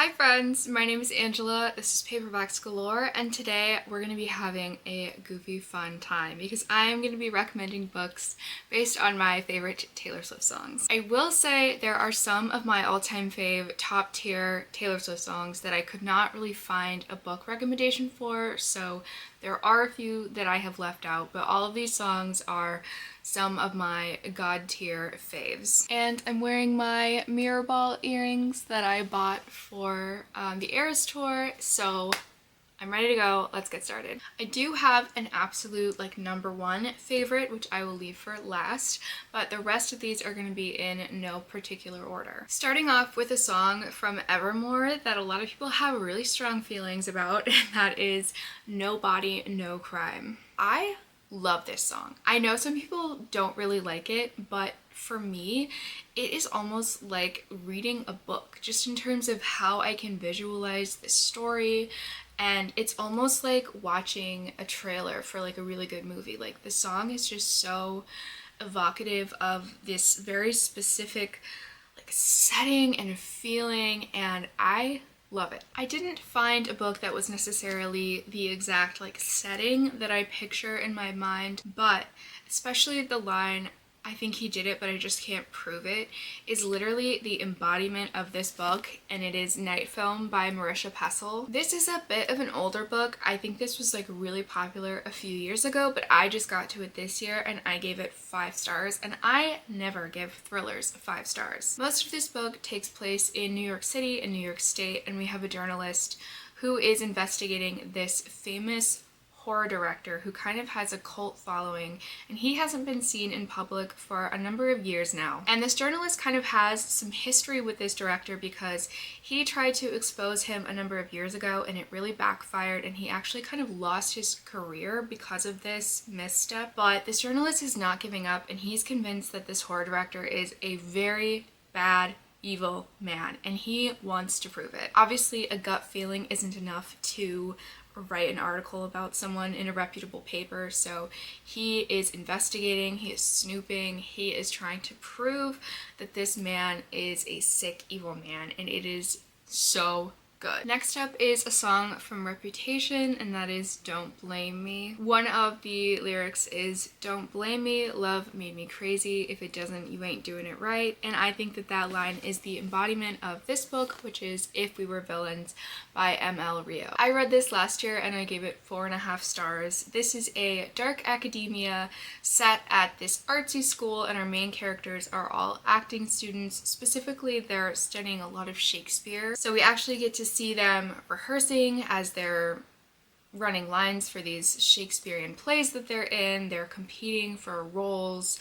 Hi friends, my name is Angela, this is Paperbacks Galore, and today we're going to be having a goofy fun time because I am going to be recommending books based on my favorite Taylor Swift songs. I will say there are some of my all-time fave top tier Taylor Swift songs that I could not really find a book recommendation for, so there are a few that I have left out, but all of these songs are some of my god tier faves. And I'm wearing my mirror ball earrings that I bought for the Eras tour, so I'm ready to go. Let's get started. I do have an absolute number one favorite, which I will leave for last, but the rest of these are going to be in no particular order. Starting off with a song from Evermore that a lot of people have really strong feelings about, and that is No Body, No Crime. I love this song. I know some people don't really like it, but for me, it is almost like reading a book, just in terms of how I can visualize the story, and it's almost like watching a trailer for a really good movie. The song is just so evocative of this very specific setting and feeling, and I love it. I didn't find a book that was necessarily the exact setting that I picture in my mind, but especially the line, "I think he did it, but I just can't prove it," is literally the embodiment of this book, and it is Night Film by Marisha Pessl. This is a bit of an older book. I think this was really popular a few years ago, but I just got to it this year and I gave it 5 stars, and I never give thrillers 5 stars. Most of this book takes place in New York City and New York State, and we have a journalist who is investigating this famous horror director who kind of has a cult following, and he hasn't been seen in public for a number of years now. And this journalist kind of has some history with this director because he tried to expose him a number of years ago and it really backfired, and he actually kind of lost his career because of this misstep. But this journalist is not giving up, and he's convinced that this horror director is a very bad, evil man, and he wants to prove it. Obviously, a gut feeling isn't enough to write an article about someone in a reputable paper, so he is investigating, he is snooping, he is trying to prove that this man is a sick, evil man, and it is so good. Next up is a song from Reputation, and that is Don't Blame Me. One of the lyrics is, "Don't blame me, love made me crazy. If it doesn't, you ain't doing it right." And I think that that line is the embodiment of this book, which is If We Were Villains by M.L. Rio. I read this last year and I gave it 4.5 stars. This is a dark academia set at this artsy school, and our main characters are all acting students. Specifically, they're studying a lot of Shakespeare. So we actually get to see them rehearsing as they're running lines for these Shakespearean plays that they're in. They're competing for roles.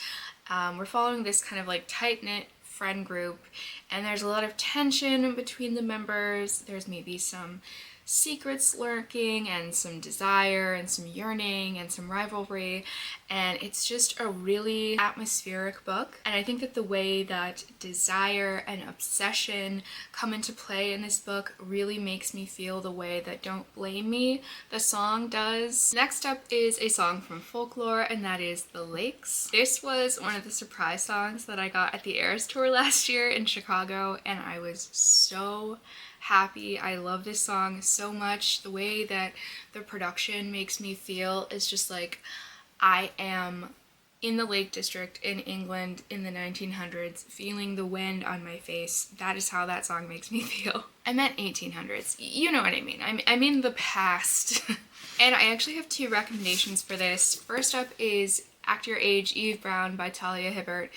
We're following this kind of tight-knit friend group, and there's a lot of tension between the members. There's maybe some secrets lurking, and some desire, and some yearning, and some rivalry, and it's just a really atmospheric book. And I think that the way that desire and obsession come into play in this book really makes me feel the way that Don't Blame Me, the song, does. Next up is a song from Folklore, and that is The Lakes. This was one of the surprise songs that I got at the Eras tour last year in Chicago, and I was so happy. I love this song so much. The way that the production makes me feel is just I am in the Lake District in England in the 1900s, feeling the wind on my face. That is how that song makes me feel. I meant 1800s. You know what I mean. I mean the past. And I actually have 2 recommendations for this. First up is Act Your Age, Eve Brown by Talia Hibbert.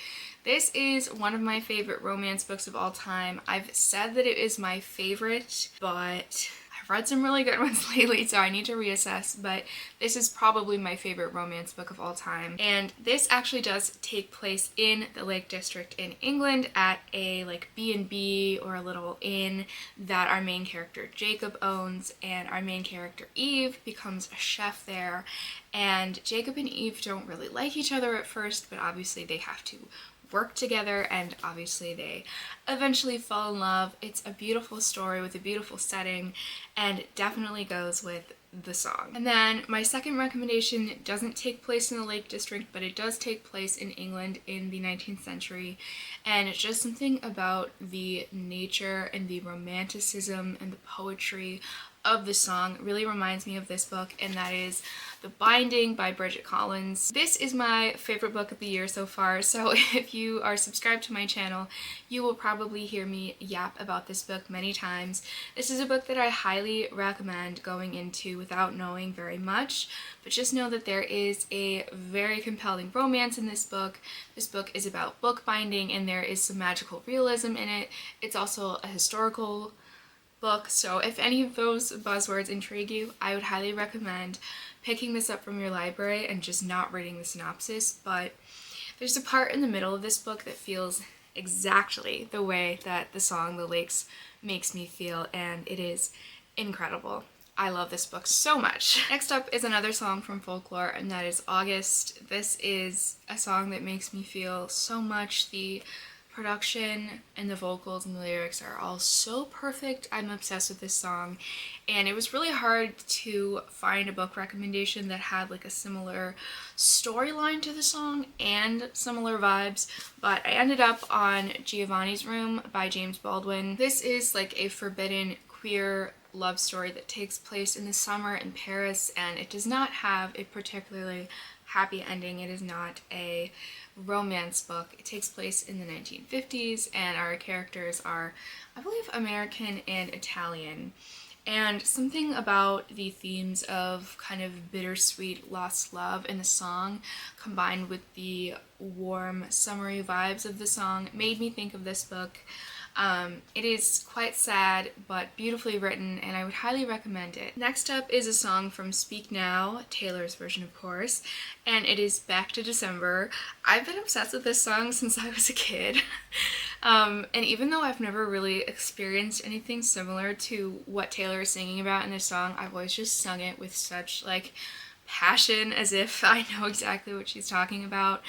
This is one of my favorite romance books of all time. I've said that it is my favorite, but I've read some really good ones lately, so I need to reassess, but this is probably my favorite romance book of all time. And this actually does take place in the Lake District in England at a B&B or a little inn that our main character Jacob owns, and our main character Eve becomes a chef there. And Jacob and Eve don't really like each other at first, but obviously they have to work together, and obviously they eventually fall in love. It's a beautiful story with a beautiful setting, and it definitely goes with the song. And then my second recommendation doesn't take place in the Lake District, but it does take place in England in the 19th century, and it's just something about the nature and the romanticism and the poetry of the song really reminds me of this book, and that is The Binding by Bridget Collins. This is my favorite book of the year so far, so if you are subscribed to my channel, you will probably hear me yap about this book many times. This is a book that I highly recommend going into without knowing very much, but just know that there is a very compelling romance in this book. This book is about bookbinding, and there is some magical realism in it. It's also a historical book, so if any of those buzzwords intrigue you, I would highly recommend picking this up from your library and just not reading the synopsis. But there's a part in the middle of this book that feels exactly the way that the song The Lakes makes me feel, and it is incredible. I love this book so much. Next up is another song from Folklore, and that is August. This is a song that makes me feel so much. The production and the vocals and the lyrics are all so perfect. I'm obsessed with this song, and it was really hard to find a book recommendation that had like a similar storyline to the song and similar vibes, but I ended up on Giovanni's Room by James Baldwin. This is like a forbidden queer love story that takes place in the summer in Paris, and it does not have a particularly happy ending. It is not a romance book. It takes place in the 1950s, and our characters are, I believe, American and Italian. And something about the themes of kind of bittersweet lost love in the song, combined with the warm summery vibes of the song, made me think of this book. It is quite sad, but beautifully written, and I would highly recommend it. Next up is a song from Speak Now, Taylor's version of course, and it is Back to December. I've been obsessed with this song since I was a kid, and even though I've never really experienced anything similar to what Taylor is singing about in this song, I've always just sung it with such like passion, as if I know exactly what she's talking about.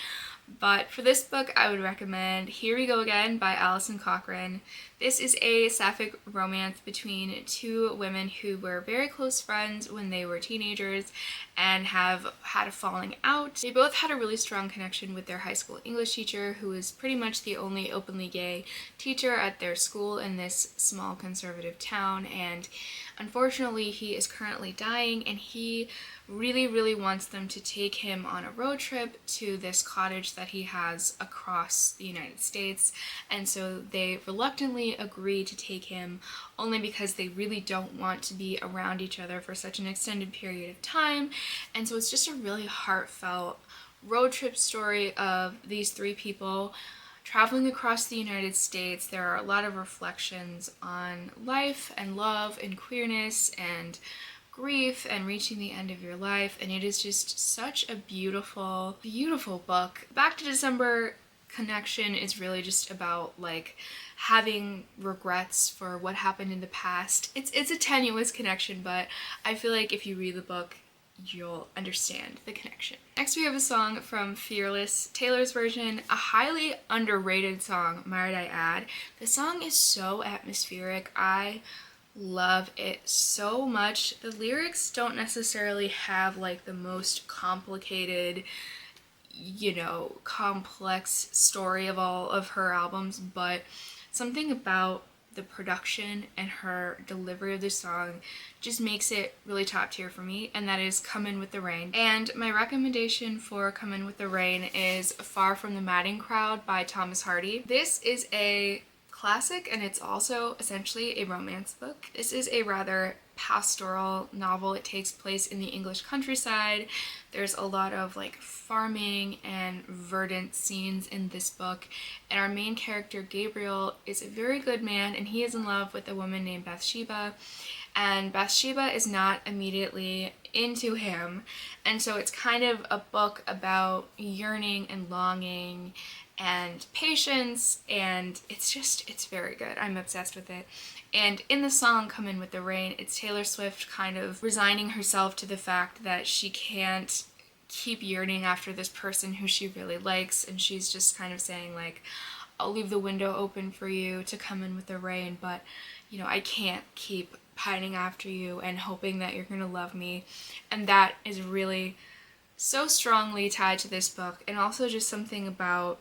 But for this book, I would recommend Here We Go Again by Alison Cochrane. This is a sapphic romance between two women who were very close friends when they were teenagers and have had a falling out. They both had a really strong connection with their high school English teacher, who was pretty much the only openly gay teacher at their school in this small conservative town, and unfortunately he is currently dying, and he really wants them to take him on a road trip to this cottage that he has across the United States, and so they reluctantly agree to take him only because they really don't want to be around each other for such an extended period of time. And so it's just a really heartfelt road trip story of these three people traveling across the United States. There are a lot of reflections on life and love and queerness and grief and reaching the end of your life, and it is just such a beautiful book. Back to December connection is really just about like having regrets for what happened in the past. It's a tenuous connection, but I feel like if you read the book, you'll understand the connection. Next we have a song from Fearless, Taylor's version, a highly underrated song, might I add. The song is so atmospheric. I love it so much. The lyrics don't necessarily have like the most complicated, complex story of all of her albums, but something about the production and her delivery of the song just makes it really top tier for me, and that is Come In With The Rain. And my recommendation for Come In With The Rain is Far From The Madding Crowd by Thomas Hardy. This is a classic, and it's also essentially a romance book. This is a rather pastoral novel. It takes place in the English countryside. There's a lot of like farming and verdant scenes in this book, and our main character Gabriel is a very good man, and he is in love with a woman named Bathsheba, and Bathsheba is not immediately into him, and so it's kind of a book about yearning and longing and patience, and it's very good. I'm obsessed with it. And in the song Come In With The Rain, it's Taylor Swift kind of resigning herself to the fact that she can't keep yearning after this person who she really likes, and she's just kind of saying like, I'll leave the window open for you to come in with the rain, but I can't keep pining after you and hoping that you're gonna love me. And that is really so strongly tied to this book, and also just something about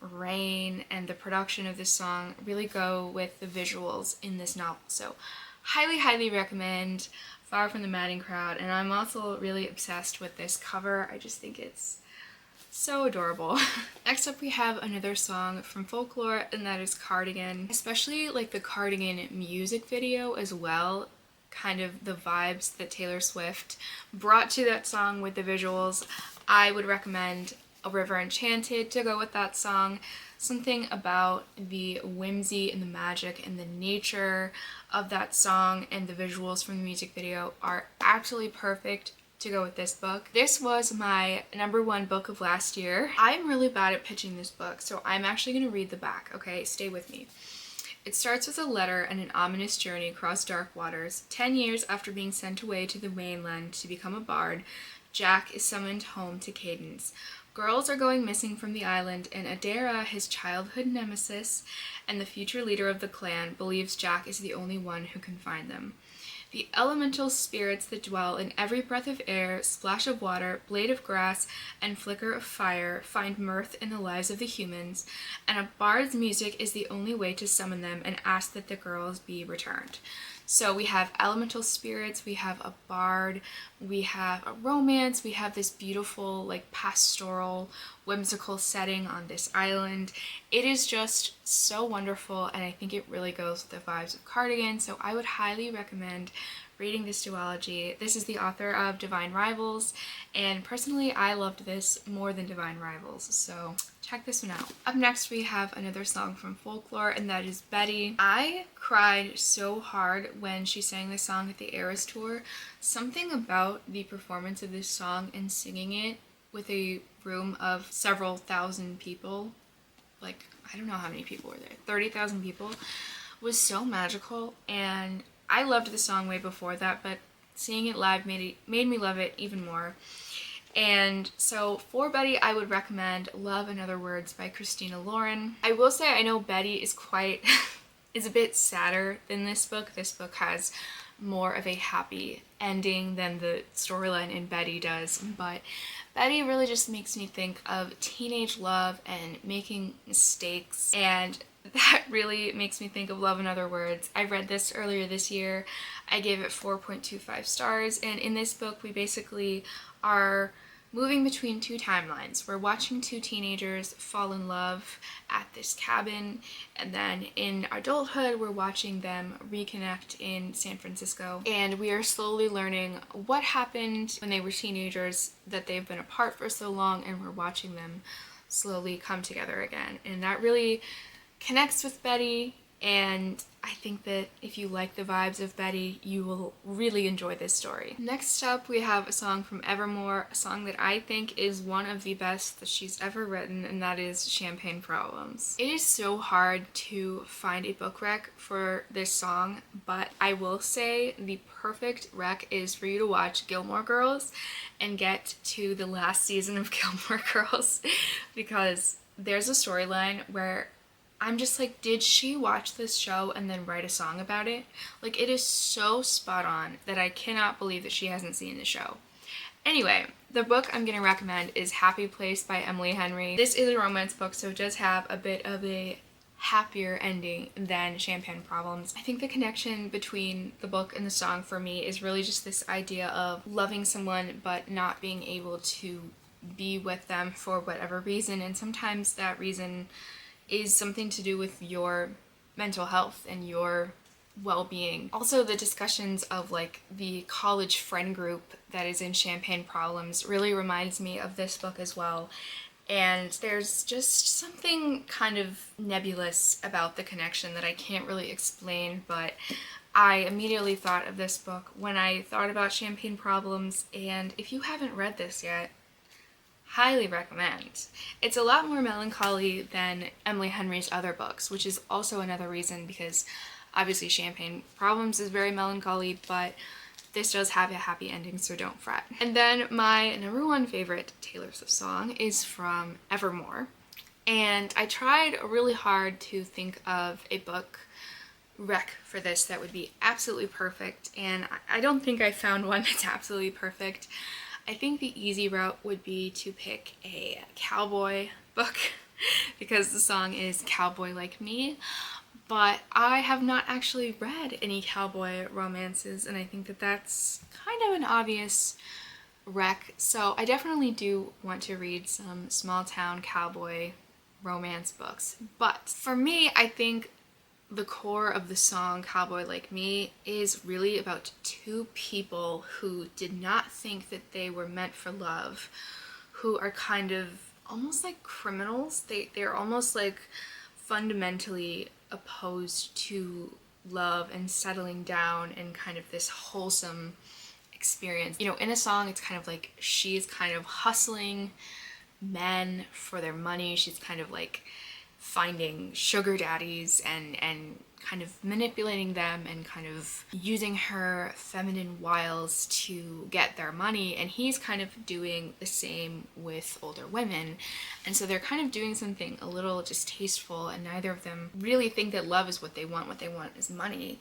rain and the production of this song really go with the visuals in this novel. So highly recommend Far from the Madding Crowd, and I'm also really obsessed with this cover. I just think it's so adorable. Next up we have another song from Folklore, and that is Cardigan. Especially like the Cardigan music video as well, kind of the vibes that Taylor Swift brought to that song with the visuals. I would recommend A River Enchanted to go with that song. Something about the whimsy and the magic and the nature of that song and the visuals from the music video are absolutely perfect to go with this book. This was my #1 book of last year. I'm really bad at pitching this book, so I'm actually going to read the back, okay? Stay with me. It starts with a letter and an ominous journey across dark waters. 10 years after being sent away to the mainland to become a bard, Jack is summoned home to Cadence. Girls are going missing from the island, and Adara, his childhood nemesis and the future leader of the clan, believes Jack is the only one who can find them. The elemental spirits that dwell in every breath of air, splash of water, blade of grass, and flicker of fire find mirth in the lives of the humans, and a bard's music is the only way to summon them and ask that the girls be returned. So we have elemental spirits, we have a bard, we have a romance, we have this beautiful, like, pastoral, whimsical setting on this island. It is just so wonderful, and I think it really goes with the vibes of Cardigan, so I would highly recommend reading this duology. This is the author of Divine Rivals, and personally I loved this more than Divine Rivals, so check this one out. Up next we have another song from Folklore, and that is Betty. I cried so hard when she sang this song at the Eras tour. Something about the performance of this song and singing it with a room of several thousand people, like I don't know how many people were there, 30,000 people, was so magical, and I loved the song way before that, but seeing it live made me love it even more. And so for Betty, I would recommend Love and Other Words by Christina Lauren. I will say I know Betty is quite is a bit sadder than this book. This book has more of a happy ending than the storyline in Betty does, but Betty really just makes me think of teenage love and making mistakes, and that really makes me think of Love and Other Words. I read this earlier this year. I gave it 4.25 stars, and in this book we basically are moving between two timelines. We're watching two teenagers fall in love at this cabin, and then in adulthood we're watching them reconnect in San Francisco, and we are slowly learning what happened when they were teenagers, that they've been apart for so long, and we're watching them slowly come together again. And that really connects with Betty, and I think that if you like the vibes of Betty, you will really enjoy this story. Next up, we have a song from Evermore, a song that I think is one of the best that she's ever written, and that is Champagne Problems. It is so hard to find a book rec for this song, but I will say the perfect rec is for you to watch Gilmore Girls and get to the last season of Gilmore Girls, because there's a storyline where I'm just like, did she watch this show and then write a song about it? Like, it is so spot on that I cannot believe that she hasn't seen the show. Anyway, the book I'm going to recommend is Happy Place by Emily Henry. This is a romance book, so it does have a bit of a happier ending than Champagne Problems. I think the connection between the book and the song for me is really just this idea of loving someone but not being able to be with them for whatever reason, and sometimes that reason is something to do with your mental health and your well-being. Also, the discussions of like the college friend group that is in Champagne Problems really reminds me of this book as well. And there's just something kind of nebulous about the connection that I can't really explain, but I immediately thought of this book when I thought about Champagne Problems, and if you haven't read this yet, highly recommend. It's a lot more melancholy than Emily Henry's other books, which is also another reason, because obviously Champagne Problems is very melancholy, but this does have a happy ending, so don't fret. And then my #1 favorite Taylor Swift song is from Evermore, and I tried really hard to think of a book rec for this that would be absolutely perfect, and I don't think I found one that's absolutely perfect. I think the easy route would be to pick a Cowboy book because the song is Cowboy Like Me, but I have not actually read any cowboy romances, and I think that that's kind of an obvious rec, so I definitely do want to read some small town cowboy romance books. But for me, I think the core of the song Cowboy Like Me is really about two people who did not think that they were meant for love, who are kind of almost like criminals. They're almost like fundamentally opposed to love and settling down and kind of this wholesome experience. You know, in a song it's kind of like she's kind of hustling men for their money. She's kind of like finding sugar daddies and kind of manipulating them and kind of using her feminine wiles to get their money, and he's kind of doing the same with older women. And so they're kind of doing something a little distasteful, and neither of them really think that love is what they want. What they want is money,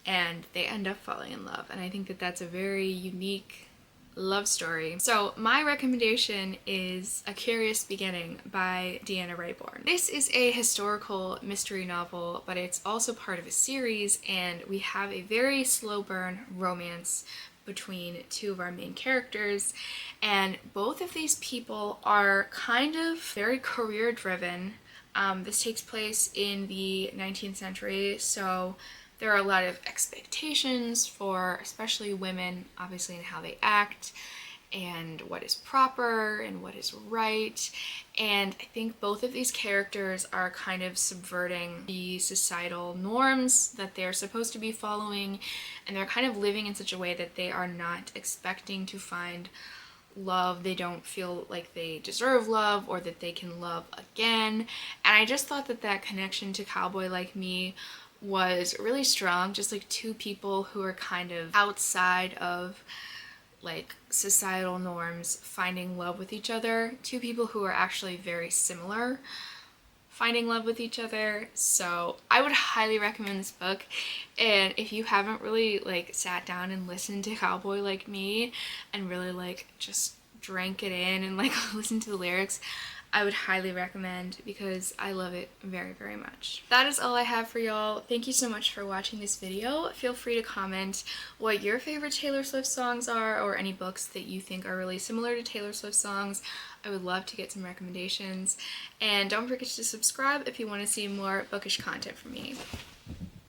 and they end up falling in love. And I think that that's a very unique love story. So my recommendation is A Curious Beginning by Deanna Raybourn. This is a historical mystery novel, but it's also part of a series, and we have a very slow burn romance between two of our main characters, and both of these people are kind of very career driven. This takes place in the 19th century, so there are a lot of expectations for especially women, obviously, in how they act and what is proper and what is right. And I think both of these characters are kind of subverting the societal norms that they're supposed to be following, and they're kind of living in such a way that they are not expecting to find love. They don't feel like they deserve love or that they can love again. And I just thought that that connection to Cowboy Like Me was really strong, just like two people who are kind of outside of like societal norms finding love with each other, two people who are actually very similar finding love with each other. So I would highly recommend this book, and if you haven't really like sat down and listened to Cowboy Like Me and really like just drank it in and like listened to the lyrics, I would highly recommend, because I love it very, very much. That is all I have for y'all. Thank you so much for watching this video. Feel free to comment what your favorite Taylor Swift songs are, or any books that you think are really similar to Taylor Swift songs. I would love to get some recommendations. And don't forget to subscribe if you want to see more bookish content from me.